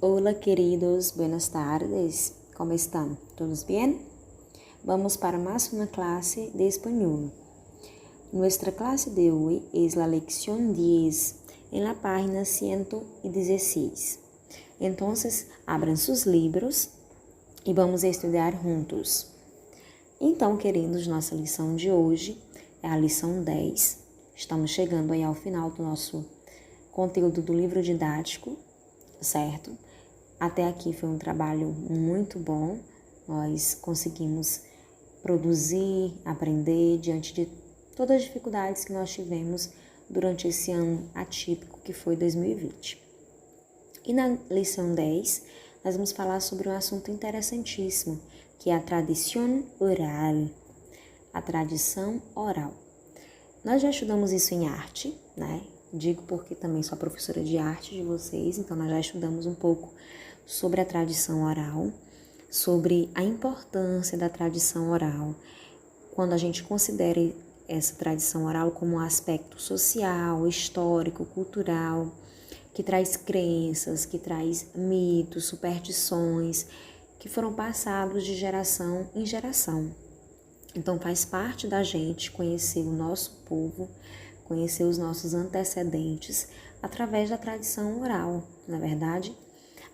Hola queridos, buenas tardes, ¿cómo están? ¿Todos bien? Vamos para más una clase de español. Nuestra clase de hoy es la lección 10 en la página 116. Entonces, abram sus livros e vamos estudar juntos. Então, queridos, nossa lição de hoje é a lição 10. Estamos chegando aí ao final do nosso conteúdo do livro didático, certo? Até aqui foi um trabalho muito bom. Nós conseguimos produzir, aprender diante de todas as dificuldades que nós tivemos durante esse ano atípico que foi 2020. E na lição 10, nós vamos falar sobre um assunto interessantíssimo, que é a tradição oral. A tradição oral. Nós já estudamos isso em arte, né? Digo porque também sou a professora de arte de vocês, então nós já estudamos um pouco sobre a tradição oral, sobre a importância da tradição oral, quando a gente considera essa tradição oral como um aspecto social, histórico, cultural, que traz crenças, que traz mitos, superstições, que foram passados de geração em geração. Então faz parte da gente conhecer o nosso povo, conhecer os nossos antecedentes através da tradição oral, na verdade.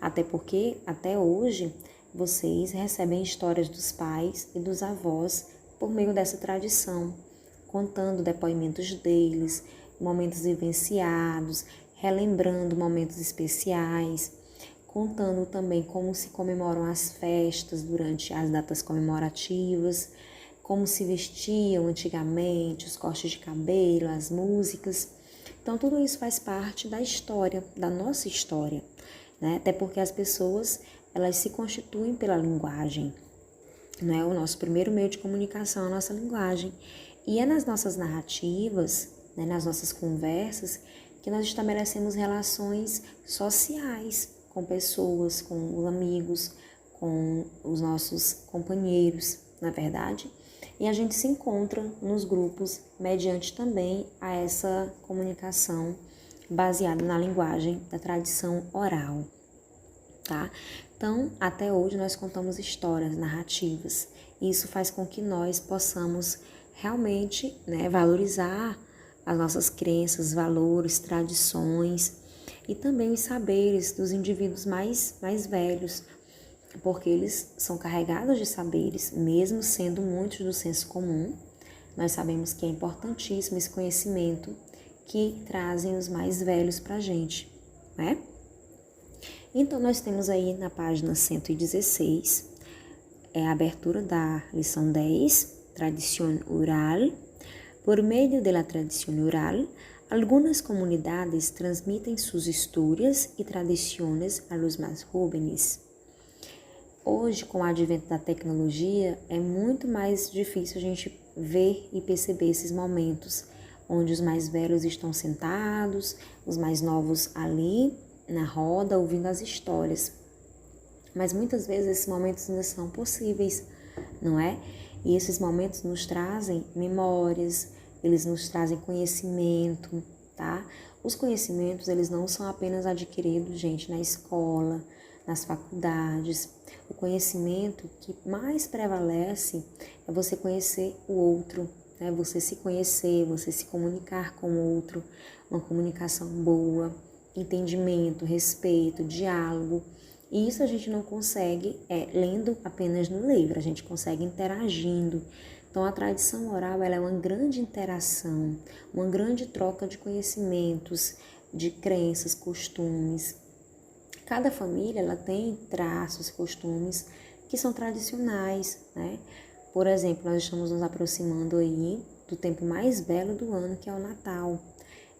Até porque, até hoje, vocês recebem histórias dos pais e dos avós por meio dessa tradição, contando depoimentos deles, momentos vivenciados, relembrando momentos especiais, contando também como se comemoram as festas durante as datas comemorativas, como se vestiam antigamente, os cortes de cabelo, as músicas. Então, tudo isso faz parte da história, da nossa história, né? Até porque as pessoas, elas se constituem pela linguagem, né? O nosso primeiro meio de comunicação é a nossa linguagem. E é nas nossas narrativas, né, nas nossas conversas, que nós estabelecemos relações sociais com pessoas, com os amigos, com os nossos companheiros, na verdade. E a gente se encontra nos grupos mediante também a essa comunicação baseada na linguagem da tradição oral, tá? Então, até hoje nós contamos histórias, narrativas. E isso faz com que nós possamos realmente, né, valorizar as nossas crenças, valores, tradições e também os saberes dos indivíduos mais velhos, porque eles são carregados de saberes, mesmo sendo muitos do senso comum. Nós sabemos que é importantíssimo esse conhecimento que trazem os mais velhos para a gente, né? Então, nós temos aí na página 116, a abertura da lição 10, tradição oral. Por meio da tradição oral, algumas comunidades transmitem suas histórias e tradições a los mais jóvenes. Hoje, com o advento da tecnologia, é muito mais difícil a gente ver e perceber esses momentos onde os mais velhos estão sentados, os mais novos ali na roda, ouvindo as histórias. Mas muitas vezes esses momentos ainda são possíveis, não é? E esses momentos nos trazem memórias, eles nos trazem conhecimento, tá? Os conhecimentos, eles não são apenas adquiridos, gente, na escola, nas faculdades. O conhecimento que mais prevalece é você conhecer o outro, né? Você se conhecer, você se comunicar com o outro, uma comunicação boa, entendimento, respeito, diálogo. E isso a gente não consegue lendo apenas no livro, a gente consegue interagindo. Então, a tradição oral ela é uma grande interação, uma grande troca de conhecimentos, de crenças, costumes. Cada família ela tem traços, costumes que são tradicionais, né? Por exemplo, nós estamos nos aproximando aí do tempo mais belo do ano, que é o Natal.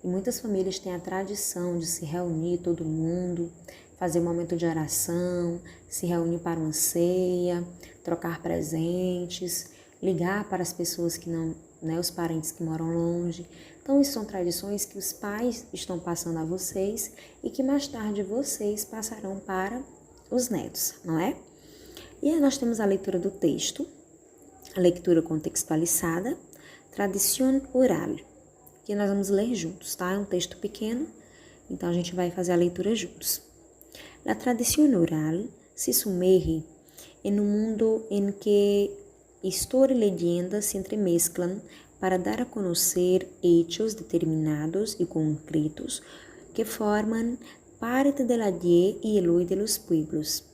E muitas famílias têm a tradição de se reunir todo mundo, fazer um momento de oração, se reunir para uma ceia, trocar presentes, ligar para as pessoas que não, né, os parentes que moram longe. Então, isso são tradições que os pais estão passando a vocês e que mais tarde vocês passarão para os netos, não é? E aí nós temos a leitura do texto, a leitura contextualizada, tradição oral, que nós vamos ler juntos, tá? É um texto pequeno, então a gente vai fazer a leitura juntos. La tradición oral se sumerge en un mundo en que historia y leyenda se entremezclan para dar a conocer hechos determinados y concretos que forman parte del ayer y el hoy de los pueblos.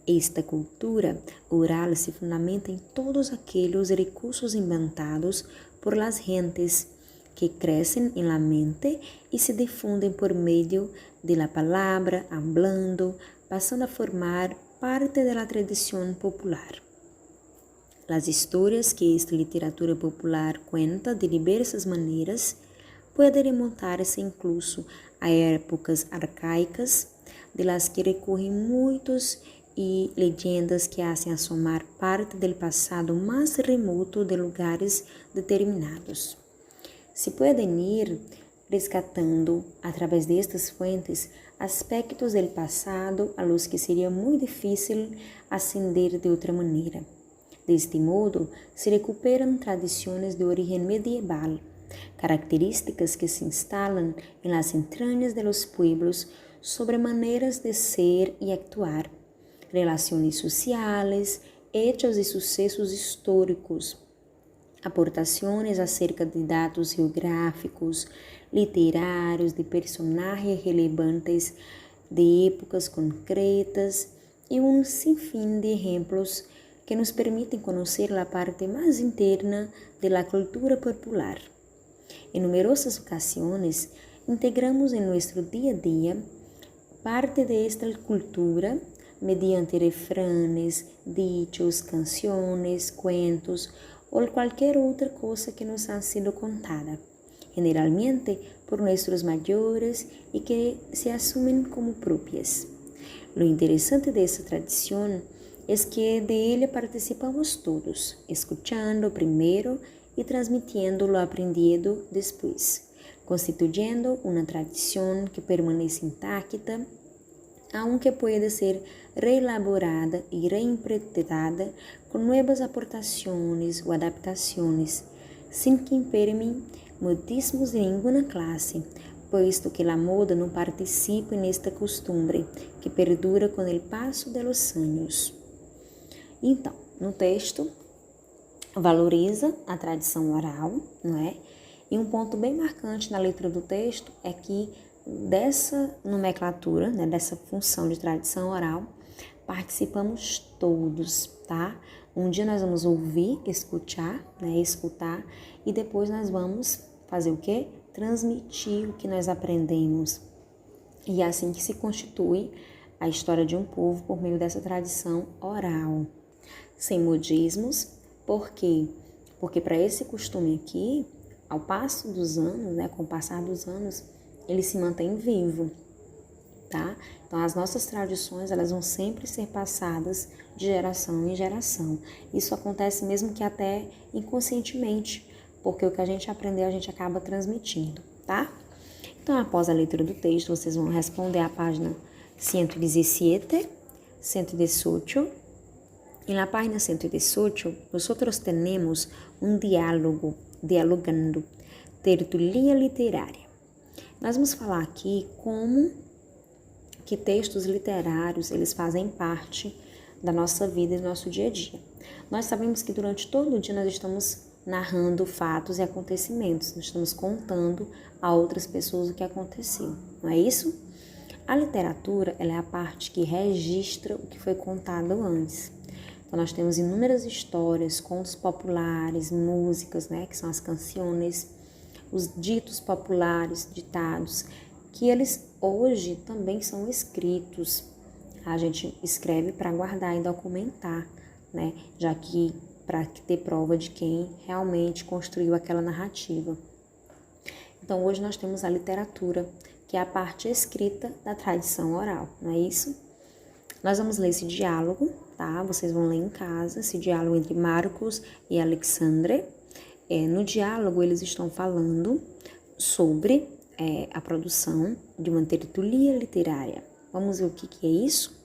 Esta cultura oral se fundamenta en todos aquellos recursos inventados por las gentes que crecen en la mente y se difunden por medio de la palabra, hablando, pasando a formar parte de la tradición popular. Las historias que esta literatura popular cuenta de diversas maneras pueden remontarse incluso a épocas arcaicas, de las que recorren muitos y leyendas que hacen asomar parte del pasado más remoto de lugares determinados. Se pueden ir rescatando a través de estas fuentes aspectos del pasado a los que sería muy difícil ascender de otra manera. De este modo, se recuperan tradiciones de origen medieval, características que se instalan en las entrañas de los pueblos sobre maneras de ser y actuar, relaciones sociales, hechos y sucesos históricos, aportaciones acerca de dados geográficos, literários, de personajes relevantes de épocas concretas y un sinfín de ejemplos que nos permitem conhecer a parte mais interna da cultura popular. Em numerosas ocasiões, integramos em nosso dia a dia parte de esta cultura mediante refranes, dichos, canções, cuentos ou qualquer outra coisa que nos ha sido contada, generalmente por nossos maiores e que se assumem como próprias. Lo interessante dessa tradição é que de ella participamos todos, escuchando primeiro e transmitiendo lo aprendido después, constituyendo uma tradição que permanece intacta, aunque puede ser reelaborada e reinterpretada com novas aportações ou adaptações, sem que imperem modismos de nenhuma classe, puesto que a moda não participa nesta costumbre que perdura com o passo de los anos. Então, no texto, valoriza a tradição oral, não é? E um ponto bem marcante na letra do texto é que dessa nomenclatura, né, dessa função de tradição oral, participamos todos, tá? Um dia nós vamos ouvir, escutar, e depois nós vamos fazer o quê? Transmitir o que nós aprendemos. E é assim que se constitui a história de um povo por meio dessa tradição oral. Sem modismos, por quê? Porque para esse costume aqui, ao passo dos anos, né, com o passar dos anos, ele se mantém vivo, tá? Então, as nossas tradições, elas vão sempre ser passadas de geração em geração. Isso acontece mesmo que até inconscientemente, porque o que a gente aprendeu, a gente acaba transmitindo, tá? Então, após a leitura do texto, vocês vão responder à página 117, 118. En la página 118, nosotros tenemos un dialogando, tertulia literária. Nós vamos falar aqui como que textos literários, eles fazem parte da nossa vida e do nosso dia a dia. Nós sabemos que durante todo o dia nós estamos narrando fatos e acontecimentos, nós estamos contando a outras pessoas o que aconteceu, não é isso? A literatura, ela é a parte que registra o que foi contado antes. Então, nós temos inúmeras histórias, contos populares, músicas, né, que são as canções, os ditos populares, ditados, que eles hoje também são escritos. A gente escreve para guardar e documentar, né, já que para ter prova de quem realmente construiu aquela narrativa. Então, hoje nós temos a literatura, que é a parte escrita da tradição oral, não é isso? Nós vamos ler esse diálogo, tá? Vocês vão ler em casa, esse diálogo entre Marcos e Alexandre. No diálogo, eles estão falando sobre a produção de uma tertulia literária. Vamos ver o que é isso?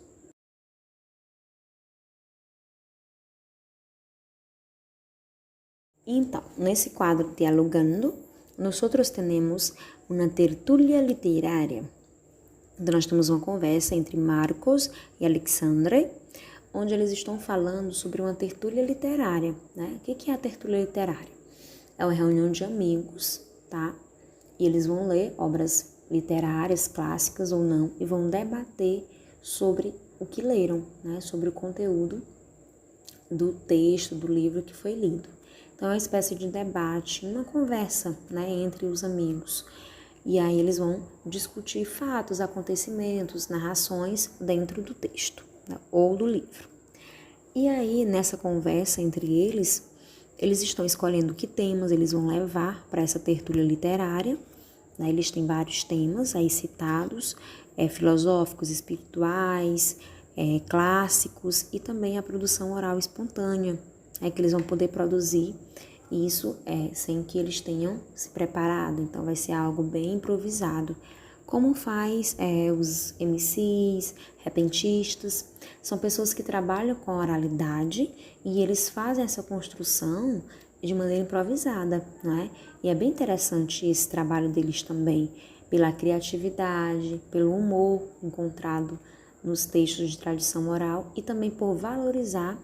Então, nesse quadro Dialogando, nós temos uma tertulia literária. Então, nós temos uma conversa entre Marcos e Alexandre, onde eles estão falando sobre uma tertúlia literária, né? O que é a tertúlia literária? É uma reunião de amigos, tá? E eles vão ler obras literárias, clássicas ou não, e vão debater sobre o que leram, né? Sobre o conteúdo do texto, do livro que foi lido. Então, é uma espécie de debate, uma conversa, né? Entre os amigos. E aí eles vão discutir fatos, acontecimentos, narrações dentro do texto, né, ou do livro. E aí, nessa conversa entre eles estão escolhendo que temas eles vão levar para essa tertúlia literária. Né? Eles têm vários temas aí citados, filosóficos, espirituais, clássicos e também a produção oral espontânea, que eles vão poder produzir. Isso sem que eles tenham se preparado, então vai ser algo bem improvisado, como faz os MCs, repentistas, são pessoas que trabalham com a oralidade e eles fazem essa construção de maneira improvisada, né? E é bem interessante esse trabalho deles também, pela criatividade, pelo humor encontrado nos textos de tradição oral e também por valorizar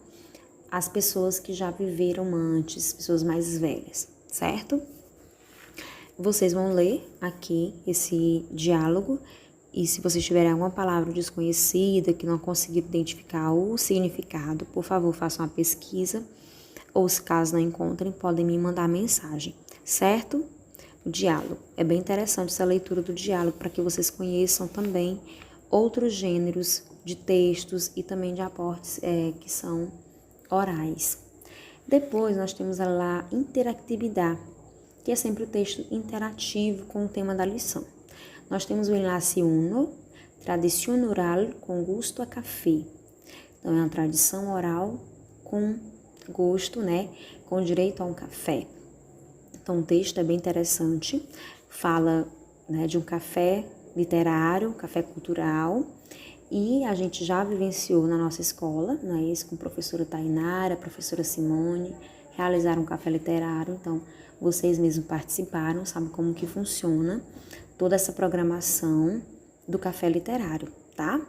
as pessoas que já viveram antes, pessoas mais velhas, certo? Vocês vão ler aqui esse diálogo e se vocês tiverem alguma palavra desconhecida, que não conseguiram identificar o significado, por favor, façam uma pesquisa ou se caso não encontrem, podem me mandar mensagem, certo? O diálogo. É bem interessante essa leitura do diálogo para que vocês conheçam também outros gêneros de textos e também de aportes que são orais. Depois nós temos a interatividade, que é sempre o texto interativo com o tema da lição. Nós temos o enlace 1, tradição oral com gosto a café. Então, é uma tradição oral com gosto, né? Com direito a um café. Então, o texto é bem interessante. Fala, né, de um café literário, café cultural. E a gente já vivenciou na nossa escola, não é isso? Com a professora Tainara, a professora Simone, realizaram um café literário. Então, vocês mesmos participaram, sabem como que funciona toda essa programação do café literário, tá?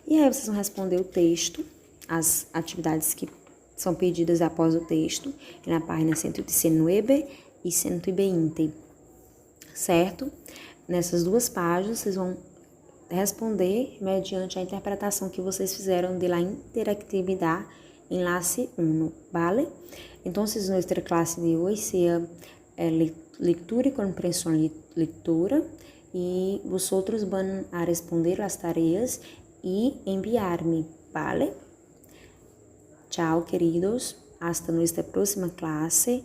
E aí vocês vão responder o texto, as atividades que são pedidas após o texto, na página 119 e 120, certo? Nessas duas páginas, vocês vão responder mediante a interpretação que vocês fizeron de la interactividad enlace 1, ¿vale? Entonces, nuestra clase de hoy sea lectura y comprensión lectura y vosotros van a responder las tareas y enviarme, ¿vale? Chao, queridos. Hasta nuestra próxima clase.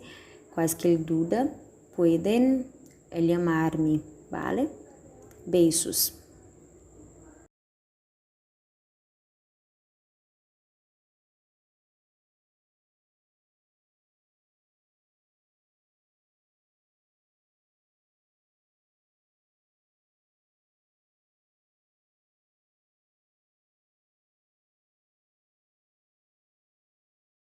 Cualquier duda pueden llamarme, ¿vale? Beijos.